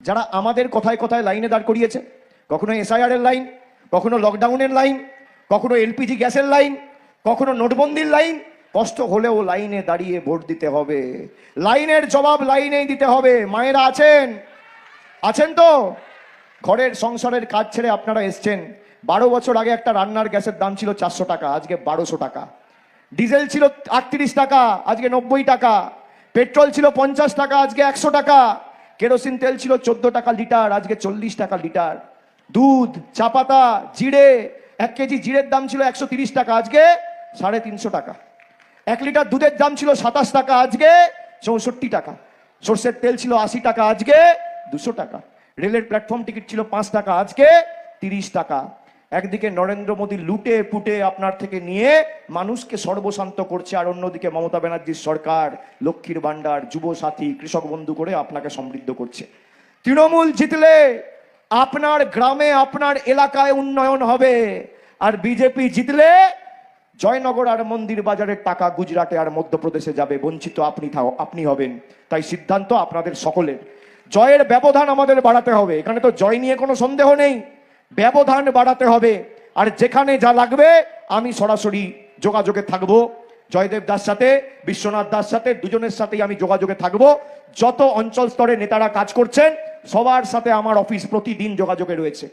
যারা আমাদের কথায় কথায় লাইনে দাঁড় করিয়েছে, কখনো এসআইআর এর লাইন, কখনো লকডাউনের লাইন, কখনো এলপিজি গ্যাসের লাইন, কখনো নোটবন্দির লাইন, কষ্ট হলেও লাইনে দাঁড়িয়ে ভোট দিতে হবে। লাইনের জবাব লাইনেই দিতে হবে। মায়েরা আছেন, আছেন তো? ঘরের সংসারের কাজ ছেড়ে আপনারা এসছেন। 12 বছর আগে একটা রান্নার গ্যাসের দাম ছিল 400 টাকা, আজকে 1200 টাকা। ডিজেল ছিল 38 টাকা, আজকে 90 টাকা। পেট্রোল ছিল 50 টাকা, আজকে 100 টাকা। কেরোসিন তেল ছিল 14 টাকা লিটার, আজকে 40 টাকা লিটার। দুধ, চা পাতা, জিরে, 1 কেজি জিরের দাম ছিল 130 টাকা, আজকে 350 টাকা। 1 লিটার দুধের দাম ছিল 27 টাকা, আজকে 64 টাকা। সর্ষের তেল ছিল 80 টাকা, আজকে 200 টাকা। রেলের প্ল্যাটফর্ম টিকিট ছিল 5 টাকা, আজকে 30 টাকা। একদিকে নরেন্দ্র মোদী লুটে পুটে আপনার থেকে নিয়ে মানুষকে সর্বশান্ত করছে, আর অন্যদিকে মমতা ব্যানার্জির সরকার লক্ষ্মীর ভান্ডার, যুব সাথী, কৃষক বন্ধু করে আপনাকে সমৃদ্ধ করছে। তৃণমূল জিতলে আপনার গ্রামে আপনার এলাকায় উন্নয়ন হবে, আর বিজেপি জিতলে জয়নগর আর মন্দির বাজারের টাকা গুজরাটে আর মধ্যপ্রদেশে যাবে, বঞ্চিত আপনি হবেন। তাই সিদ্ধান্ত আপনাদের সকলের। জয়ের ব্যবধান আমাদের বাড়াতে হবে, এখানে তো জয় নিয়ে কোনো সন্দেহ নেই। ব্যবধান বাড়াতে হবে, আর যেখানে যা লাগবে আমি সরাসরি যোগাযোগে থাকবো। জয়দেব দাস সাথে, বিশ্বনাথ দাস সাথে, দুজনের সাথেই আমি যোগাযোগে থাকবো। যত অঞ্চল স্তরে নেতারা কাজ করছেন সবার সাথে আমার অফিস প্রতিদিন যোগাযোগে রয়েছে।